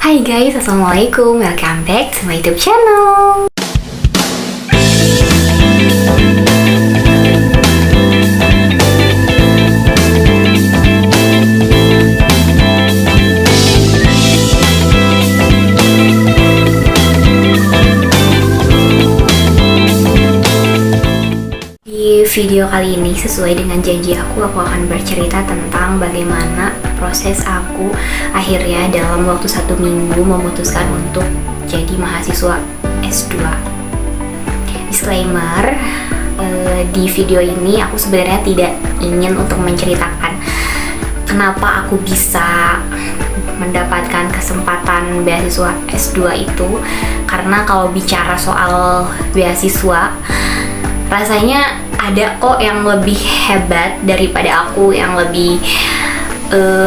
Hai guys, assalamualaikum. Welcome back to my YouTube channel. Di video kali ini, sesuai dengan janji aku akan bercerita tentang bagaimana proses aku akhirnya dalam waktu 1 minggu memutuskan untuk jadi mahasiswa S2. Disclaimer, di video ini aku sebenarnya tidak ingin untuk menceritakan kenapa aku bisa mendapatkan kesempatan beasiswa S2 itu, karena kalau bicara soal beasiswa, rasanya ada kok yang lebih hebat daripada aku, yang lebih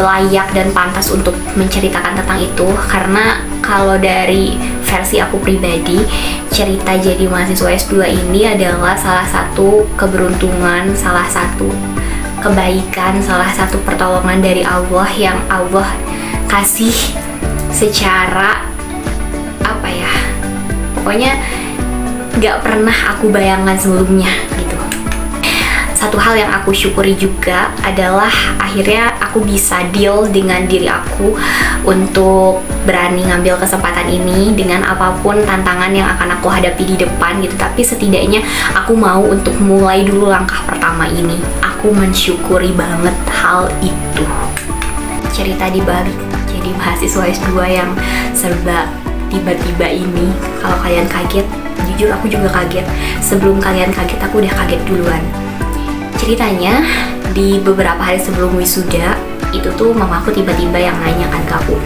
layak dan pantas untuk menceritakan tentang itu. Karena kalau dari versi aku pribadi, cerita jadi mahasiswa S2 ini adalah salah satu keberuntungan, salah satu kebaikan, salah satu pertolongan dari Allah yang Allah kasih secara pokoknya gak pernah aku bayangkan sebelumnya gitu. Satu hal yang aku syukuri juga adalah akhirnya aku bisa deal dengan diri aku untuk berani ngambil kesempatan ini dengan apapun tantangan yang akan aku hadapi di depan gitu. Tapi setidaknya aku mau untuk mulai dulu langkah pertama ini. Aku mensyukuri banget hal itu. Cerita di balik jadi mahasiswa S2 yang serba tiba-tiba ini, kalau kalian kaget, jujur aku juga kaget. Sebelum kalian kaget, aku udah kaget duluan. Ceritanya, di beberapa hari sebelum wisuda, itu tuh mamaku tiba-tiba yang nanya kan ke aku,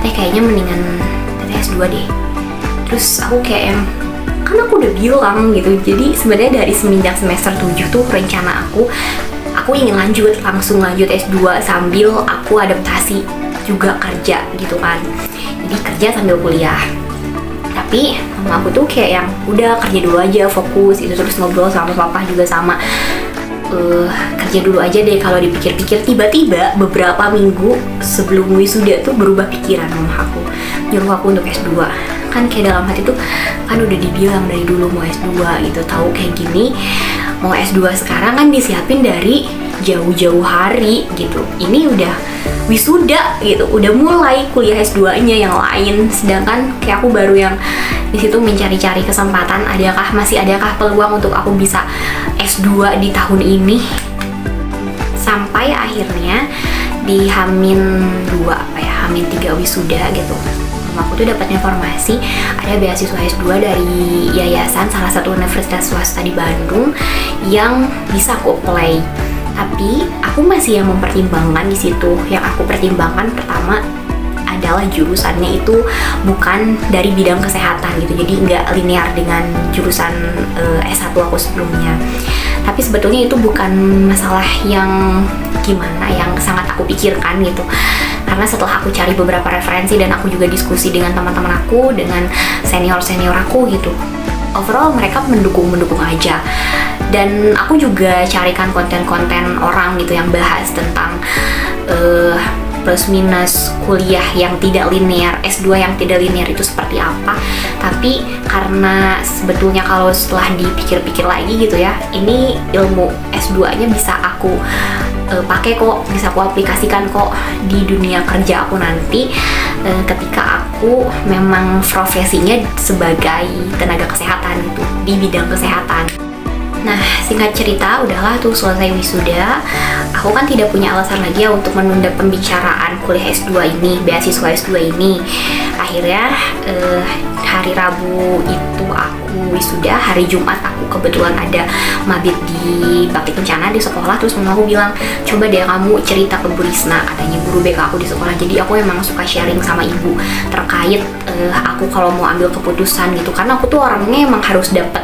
kayaknya mendingan teteh S2 deh. Terus aku kayak yang, kan aku udah bilang gitu. Jadi sebenarnya dari semenjak semester 7 tuh rencana aku ingin langsung lanjut S2 sambil aku adaptasi juga kerja gitu kan. Jadi kerja sambil kuliah. Tapi mama aku tuh kayak yang udah kerja dulu aja, fokus itu. Terus ngobrol sama papa juga sama, kerja dulu aja deh kalau dipikir-pikir. Tiba-tiba beberapa minggu sebelum wisuda tuh berubah pikiran mama aku, nyuruh aku untuk S2. Kan kayak dalam hati tuh kan udah dibilang dari dulu mau S2 gitu, tahu kayak gini mau S2 sekarang kan disiapin dari jauh-jauh hari gitu. Ini udah wisuda gitu, udah mulai kuliah S2-nya yang lain, sedangkan kayak aku baru yang di situ mencari-cari kesempatan, masih adakah peluang untuk aku bisa S2 di tahun ini. Sampai akhirnya di H-2 H-3 wisuda gitu, aku tuh dapat informasi ada beasiswa S2 dari yayasan salah satu universitas swasta di Bandung yang bisa aku apply. Tapi aku masih yang mempertimbangkan di situ. Yang aku pertimbangkan pertama adalah jurusannya itu bukan dari bidang kesehatan gitu, jadi nggak linear dengan jurusan S1 aku sebelumnya. Tapi sebetulnya itu bukan masalah yang gimana, yang sangat aku pikirkan gitu. Karena setelah aku cari beberapa referensi dan aku juga diskusi dengan teman-teman aku, dengan senior-senior aku gitu, overall mereka mendukung aja. Dan aku juga carikan konten-konten orang gitu yang bahas tentang plus minus kuliah yang tidak linear, S2 yang tidak linear itu seperti apa. Tapi karena sebetulnya kalau setelah dipikir-pikir lagi gitu ya, ini ilmu S2-nya bisa aku pakai kok, bisa aku aplikasikan kok di dunia kerja aku nanti, ketika aku memang profesinya sebagai tenaga kesehatan gitu, di bidang kesehatan. Nah, singkat cerita, udahlah tuh selesai wisuda, aku kan tidak punya alasan lagi ya untuk menunda pembicaraan kuliah S2 ini, beasiswa S2 ini. Akhirnya hari Rabu itu aku wisuda, hari Jumat aku kebetulan ada mabit di Bakti Kencana di sekolah. Terus mama aku bilang, coba deh kamu cerita ke Bu Risna, katanya guru BK aku di sekolah. Jadi aku emang suka sharing sama ibu terkait aku kalau mau ambil keputusan gitu, karena aku tuh orangnya emang harus dapat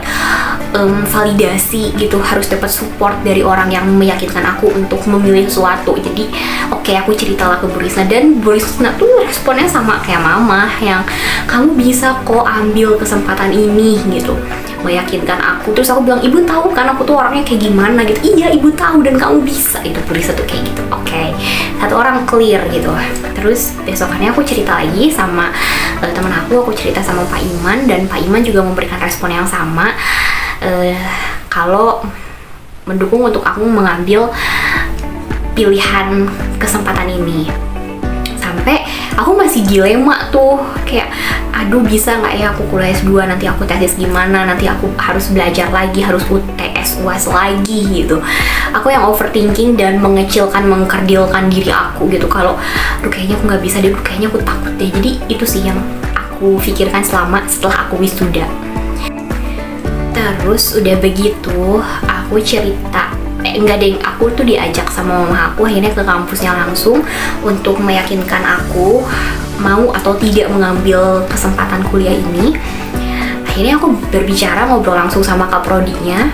validasi gitu, harus dapat support dari orang yang meyakinkan aku untuk memilih sesuatu. Jadi oke, aku ceritalah ke Bu Risna, dan Bu Risna tuh responnya sama kayak mama, yang kamu bisa kok ambil kesempatan ini gitu. meyakinkan aku. Terus aku bilang, ibu tahu kan aku tuh orangnya kayak gimana gitu. Iya ibu tahu dan kamu bisa. Itu Purisa tuh kayak gitu. Oke, satu orang clear gitu. Terus besokannya aku cerita lagi sama teman aku cerita sama Pak Iman, dan Pak Iman juga memberikan respon yang sama, kalau mendukung untuk aku mengambil pilihan kesempatan ini. Sampai aku masih dilema tuh, kayak aduh bisa nggak ya aku kuliah S2, nanti aku tesis gimana, nanti aku harus belajar lagi, harus UTS UAS lagi gitu. Aku yang overthinking dan mengecilkan, mengkerdilkan diri aku gitu, kalau aduh kayaknya aku nggak bisa deh, kayaknya aku takut deh. Jadi itu sih yang aku pikirkan setelah aku wisuda. Terus udah begitu aku cerita, enggak deh, aku tuh diajak sama mama aku akhirnya ke kampusnya langsung untuk meyakinkan aku mau atau tidak mengambil kesempatan kuliah ini. Akhirnya aku berbicara, ngobrol langsung sama kaprodinya,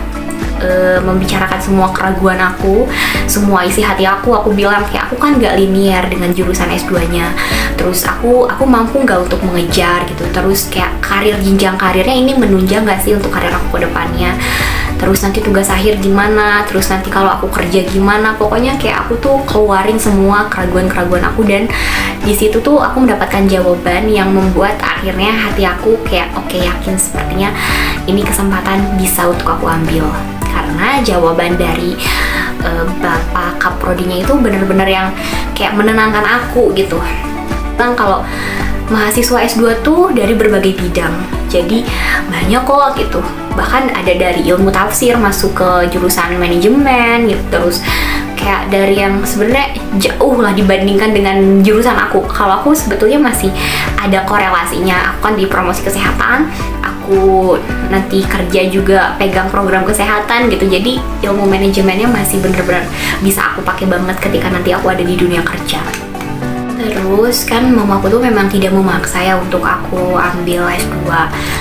membicarakan semua keraguan aku, semua isi hati aku bilang kayak aku kan gak linear dengan jurusan S2-nya, terus aku mampu gak untuk mengejar gitu, terus kayak jenjang karirnya ini menunjang gak sih untuk karir aku ke depannya, terus nanti tugas akhir gimana, terus nanti kalau aku kerja gimana. Pokoknya kayak aku tuh keluarin semua keraguan-keraguan aku, dan di situ tuh aku mendapatkan jawaban yang membuat akhirnya hati aku kayak oke, yakin sepertinya ini kesempatan bisa untuk aku ambil. Karena jawaban dari Bapak Kaprodinya itu bener-bener yang kayak menenangkan aku gitu. Bilang kalau mahasiswa S2 tuh dari berbagai bidang, jadi banyak kok gitu. Bahkan ada dari ilmu tafsir masuk ke jurusan manajemen gitu, terus kayak dari yang sebenarnya jauh lah dibandingkan dengan jurusan aku. Kalau aku sebetulnya masih ada korelasinya, aku kan di promosi kesehatan, aku nanti kerja juga pegang program kesehatan gitu, jadi ilmu manajemennya masih bener-bener bisa aku pakai banget ketika nanti aku ada di dunia kerja. Terus kan mamaku tuh memang tidak memaksa ya untuk aku ambil S2,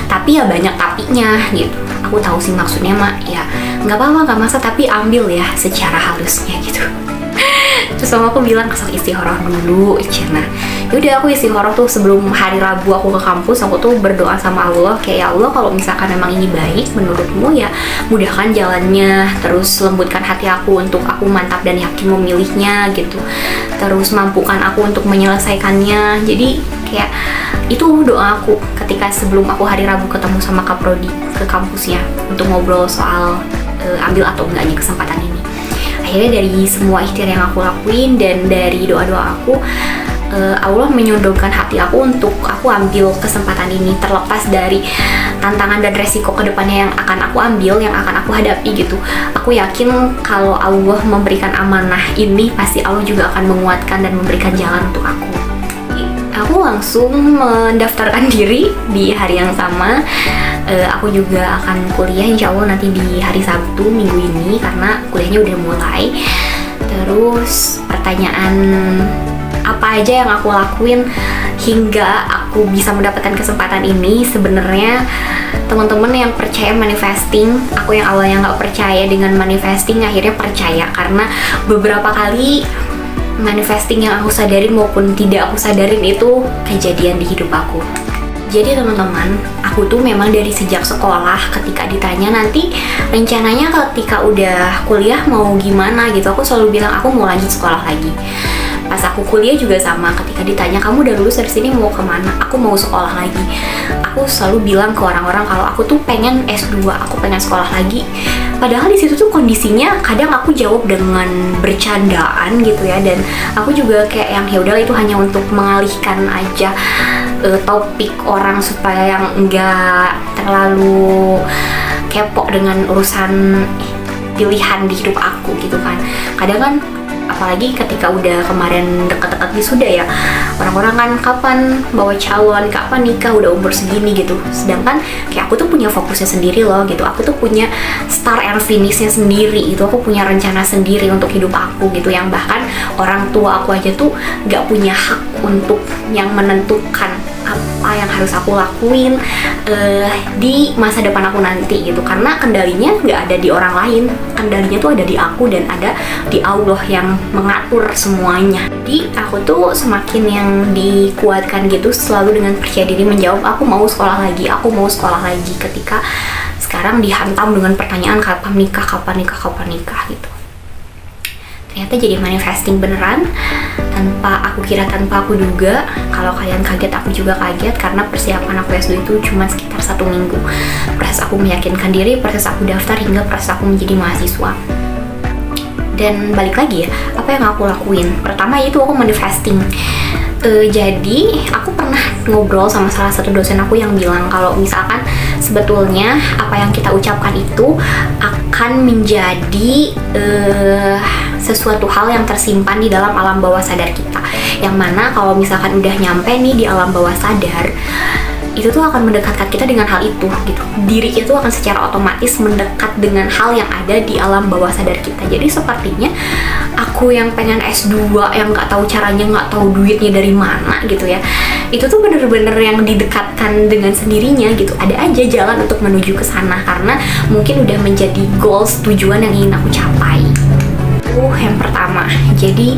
tapi ya banyak tapinya gitu. Aku tahu sih maksudnya mak, ya nggak apa-apa, nggak maksa, tapi ambil ya secara halusnya gitu. Terus mamaku bilang kesel istihoroh dulu, cina. Yaudah aku istihoroh tuh sebelum hari Rabu aku ke kampus, aku tuh berdoa sama Allah kayak ya Allah, kalau misalkan memang ini baik menurutmu ya mudahkan jalannya, terus lembutkan hati aku untuk aku mantap dan yakin memilihnya gitu, terus mampukan aku untuk menyelesaikannya. Jadi kayak itu doa aku ketika sebelum aku hari Rabu ketemu sama Kaprodi ke kampusnya untuk ngobrol soal ambil atau enggaknya kesempatan ini. Akhirnya dari semua ikhtiar yang aku lakuin dan dari doa-doa aku, Allah menyodorkan hati aku untuk aku ambil kesempatan ini, terlepas dari tantangan dan resiko kedepannya yang akan aku ambil, yang akan aku hadapi gitu. Aku yakin kalau Allah memberikan amanah ini, pasti Allah juga akan menguatkan dan memberikan jalan untuk aku. Aku langsung mendaftarkan diri di hari yang sama. Aku juga akan kuliah insya Allah nanti di hari Sabtu minggu ini, karena kuliahnya udah mulai. Terus pertanyaan apa aja yang aku lakuin hingga aku bisa mendapatkan kesempatan ini, sebenarnya teman-teman yang percaya manifesting, aku yang awalnya nggak percaya dengan manifesting akhirnya percaya, karena beberapa kali manifesting yang aku sadarin maupun tidak aku sadarin itu kejadian di hidup aku. Jadi teman-teman, aku tuh memang dari sejak sekolah ketika ditanya nanti rencananya ketika udah kuliah mau gimana gitu, aku selalu bilang aku mau lanjut sekolah lagi. Pas aku kuliah juga sama, ketika ditanya kamu udah lulus dari sini mau kemana, aku mau sekolah lagi. Aku selalu bilang ke orang-orang kalau aku tuh pengen S2, aku pengen sekolah lagi. Padahal di situ tuh kondisinya kadang aku jawab dengan bercandaan gitu ya, dan aku juga kayak yang ya udah itu hanya untuk mengalihkan aja topik orang supaya yang enggak terlalu kepo dengan urusan pilihan di hidup aku gitu kan. Kadang kan apalagi ketika udah kemarin dekat-dekat wisuda ya, orang-orang kan kapan bawa calon, kapan nikah, udah umur segini gitu. Sedangkan kayak aku tuh punya fokusnya sendiri loh gitu, aku tuh punya start and finishnya sendiri gitu, aku punya rencana sendiri untuk hidup aku gitu, yang bahkan orang tua aku aja tuh gak punya hak untuk yang menentukan apa yang harus aku lakuin di masa depan aku nanti gitu, karena kendalinya nggak ada di orang lain, kendalinya tuh ada di aku dan ada di Allah yang mengatur semuanya. Jadi aku tuh semakin yang dikuatkan gitu selalu dengan percaya diri menjawab aku mau sekolah lagi, aku mau sekolah lagi, ketika sekarang dihantam dengan pertanyaan kapan nikah gitu. Ternyata jadi manifesting beneran, tanpa aku kira, tanpa aku duga. Kalau kalian kaget, aku juga kaget, karena persiapan aku S2 itu cuma sekitar 1 minggu. Proses aku meyakinkan diri, proses aku daftar, hingga proses aku menjadi mahasiswa. Dan balik lagi ya, apa yang aku lakuin? Pertama itu aku manifesting. Jadi aku pernah ngobrol sama salah satu dosen aku yang bilang kalau misalkan sebetulnya apa yang kita ucapkan itu akan menjadi sesuatu hal yang tersimpan di dalam alam bawah sadar kita, yang mana kalau misalkan udah nyampe nih di alam bawah sadar, itu tuh akan mendekatkan kita dengan hal itu gitu. Diri kita tuh akan secara otomatis mendekat dengan hal yang ada di alam bawah sadar kita. Jadi sepertinya aku yang pengen S2, yang nggak tahu caranya, nggak tahu duitnya dari mana gitu ya, itu tuh bener-bener yang didekatkan dengan sendirinya gitu. Ada aja jalan untuk menuju ke sana, karena mungkin udah menjadi goals, tujuan yang ingin aku capai. Yang pertama, jadi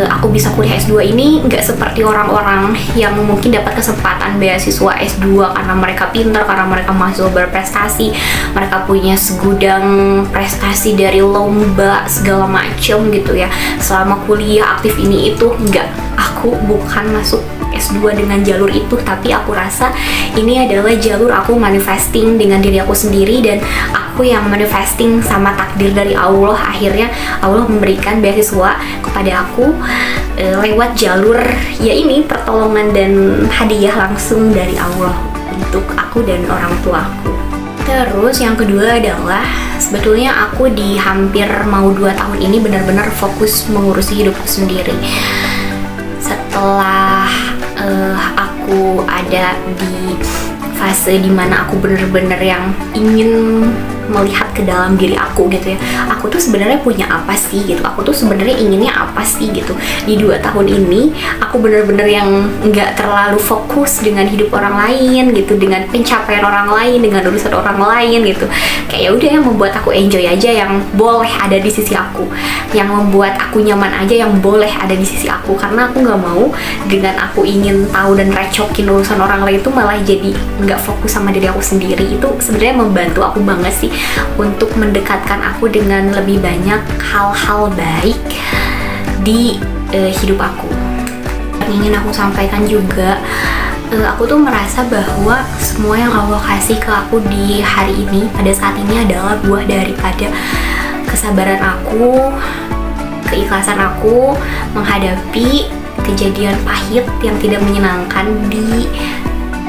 aku bisa kuliah S2 ini nggak seperti orang-orang yang mungkin dapat kesempatan beasiswa S2 karena mereka pintar, karena mereka mahasiswa berprestasi, mereka punya segudang prestasi dari lomba segala macem gitu ya. Selama kuliah aktif ini itu, nggak, aku bukan masuk S2 dengan jalur itu, tapi aku rasa ini adalah jalur aku manifesting dengan diri aku sendiri, dan aku yang manifesting sama takdir dari Allah. Akhirnya Allah memberikan beasiswa kepada aku lewat jalur ya ini, pertolongan dan hadiah langsung dari Allah untuk aku dan orang tuaku. Terus yang kedua adalah sebetulnya aku di hampir mau 2 tahun ini benar-benar fokus mengurusi hidupku sendiri. Setelah aku ada di fase dimana aku bener-bener yang ingin melihat ke dalam diri aku gitu ya, aku tuh sebenarnya punya apa sih gitu, aku tuh sebenarnya inginnya apa sih gitu. Di 2 tahun ini aku bener-bener yang nggak terlalu fokus dengan hidup orang lain gitu, dengan pencapaian orang lain, dengan urusan orang lain gitu. Kayak ya udah, yang membuat aku enjoy aja, yang boleh ada di sisi aku, yang membuat aku nyaman aja, yang boleh ada di sisi aku. Karena aku nggak mau dengan aku ingin tahu dan recokin urusan orang lain itu malah jadi nggak fokus sama diri aku sendiri. Itu sebenarnya membantu aku banget sih untuk mendekatkan aku dengan lebih banyak hal-hal baik di hidup aku. Yang ingin aku sampaikan juga, aku tuh merasa bahwa semua yang Allah kasih ke aku di hari ini, pada saat ini, adalah buah daripada kesabaran aku, keikhlasan aku menghadapi kejadian pahit yang tidak menyenangkan di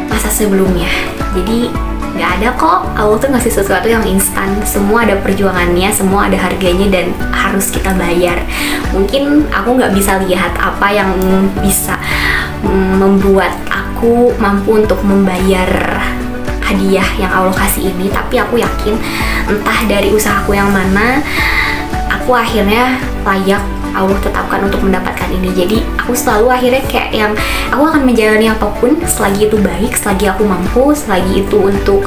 masa sebelumnya. Jadi nggak ada kok, Allah tuh ngasih sesuatu yang instan. Semua ada perjuangannya, semua ada harganya, dan harus kita bayar. Mungkin aku nggak bisa lihat apa yang bisa membuat aku mampu untuk membayar hadiah yang Allah kasih ini, tapi aku yakin entah dari usahaku yang mana, aku akhirnya layak Allah tetapkan untuk mendapatkan ini. Jadi aku selalu akhirnya kayak yang aku akan menjalani apapun selagi itu baik, selagi aku mampu, selagi itu untuk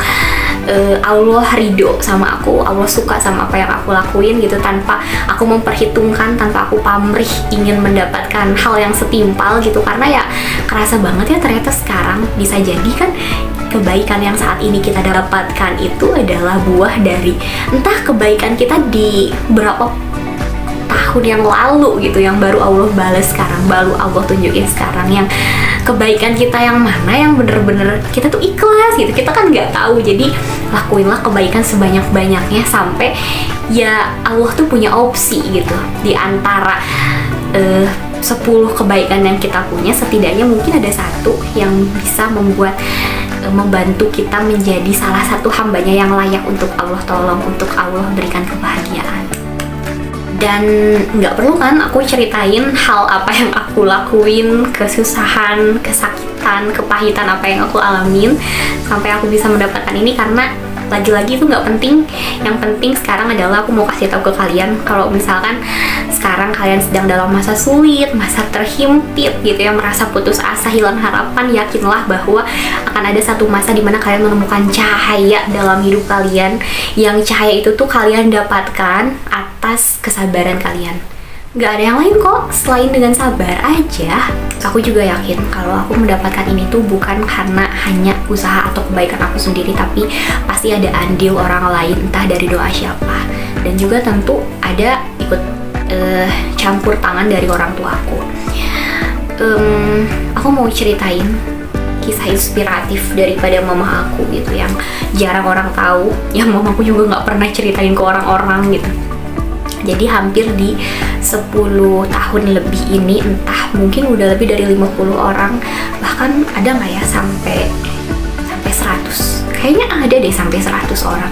Allah ridho sama aku, Allah suka sama apa yang aku lakuin gitu, tanpa aku memperhitungkan, tanpa aku pamrih ingin mendapatkan hal yang setimpal gitu. Karena ya kerasa banget ya, ternyata sekarang bisa jadi kan kebaikan yang saat ini kita dapatkan itu adalah buah dari entah kebaikan kita di berapa tahun yang lalu gitu, yang baru Allah balas sekarang, baru Allah tunjukin sekarang. Yang kebaikan kita yang mana yang bener-bener kita tuh ikhlas gitu, kita kan nggak tahu. Jadi lakuinlah kebaikan sebanyak-banyaknya sampai ya Allah tuh punya opsi gitu. Di antara 10 kebaikan yang kita punya, setidaknya mungkin ada 1 yang bisa membantu kita menjadi salah satu hambanya yang layak untuk Allah tolong, untuk Allah berikan kebahagiaan. Dan nggak perlu kan aku ceritain hal apa yang aku lakuin, kesusahan, kesakitan, kepahitan apa yang aku alamin sampai aku bisa mendapatkan ini, karena lagi-lagi itu nggak penting. Yang penting sekarang adalah aku mau kasih tahu ke kalian kalau misalkan sekarang kalian sedang dalam masa sulit, masa terhimpit gitu ya, merasa putus asa, hilang harapan, yakinlah bahwa akan ada satu masa dimana kalian menemukan cahaya dalam hidup kalian, yang cahaya itu tuh kalian dapatkan atas kesabaran kalian. nggak ada yang lain kok selain dengan sabar aja. Aku juga yakin kalau aku mendapatkan ini tuh bukan karena hanya usaha atau kebaikan aku sendiri, tapi pasti ada andil orang lain, entah dari doa siapa, dan juga tentu ada ikut campur tangan dari orang tua aku. Aku mau ceritain kisah inspiratif daripada mama aku gitu, yang jarang orang tahu, yang mamaku juga nggak pernah ceritain ke orang-orang gitu. Jadi hampir di 10 tahun lebih ini, entah mungkin udah lebih dari 50 orang, bahkan ada nggak ya sampai 100, kayaknya ada deh sampai 100 orang.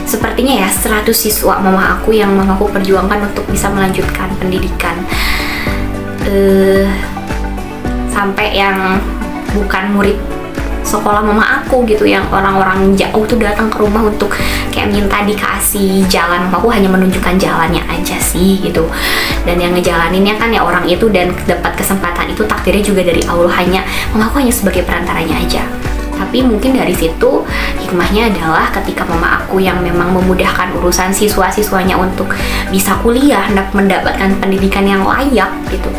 Sepertinya ya 100 siswa mama aku yang mamaku perjuangkan untuk bisa melanjutkan pendidikan, sampai yang bukan murid sekolah mama aku gitu, yang orang-orang jauh tuh datang ke rumah untuk kayak minta dikasih jalan. Mamaku hanya menunjukkan jalannya aja sih gitu, dan yang ngejalaninnya kan ya orang itu, dan dapat kesempatan itu takdirnya juga dari Allah, mamaku hanya sebagai perantaranya aja. Tapi mungkin dari situ hikmahnya adalah ketika mama aku yang memang memudahkan urusan siswa-siswanya untuk bisa kuliah, mendapatkan pendidikan yang layak gitu,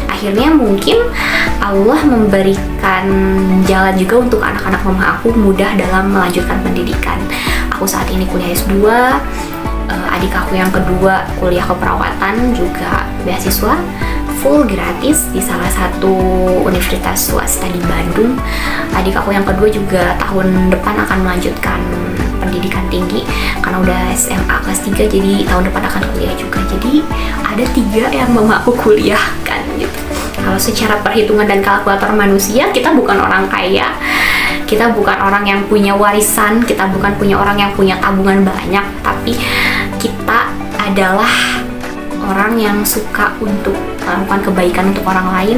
akhirnya mungkin Allah memberikan jalan juga untuk anak-anak mama aku mudah dalam melanjutkan pendidikan. Aku saat ini kuliah S2, adik aku yang kedua kuliah keperawatan juga beasiswa full gratis di salah satu universitas swasta di Bandung. Adik aku yang kedua juga tahun depan akan melanjutkan pendidikan tinggi karena udah SMA kelas 3, jadi tahun depan akan kuliah juga. Jadi ada 3 yang mama aku kuliahkan gitu. Kalau secara perhitungan dan kalkulator manusia, kita bukan orang kaya, kita bukan orang yang punya warisan, kita bukan punya orang yang punya tabungan banyak, tapi kita adalah orang yang suka untuk melakukan kebaikan untuk orang lain,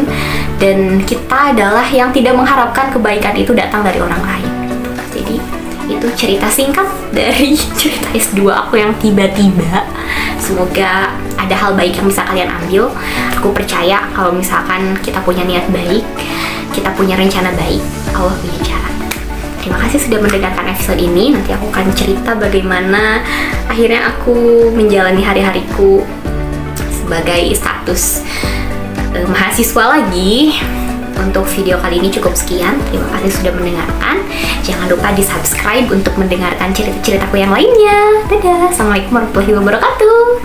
dan kita adalah yang tidak mengharapkan kebaikan itu datang dari orang lain. Jadi itu cerita singkat dari cerita S2 aku yang tiba-tiba. Semoga ada hal baik yang bisa kalian ambil. Aku percaya kalau misalkan kita punya niat baik, kita punya rencana baik, Allah punya cara. Terima kasih sudah mendengarkan episode ini. Nanti aku akan cerita bagaimana akhirnya aku menjalani hari-hariku sebagai status mahasiswa lagi. Untuk video kali ini cukup sekian. Terima kasih sudah mendengarkan. Jangan lupa di subscribe untuk mendengarkan cerita-ceritaku yang lainnya. Dadah. Assalamualaikum warahmatullahi wabarakatuh.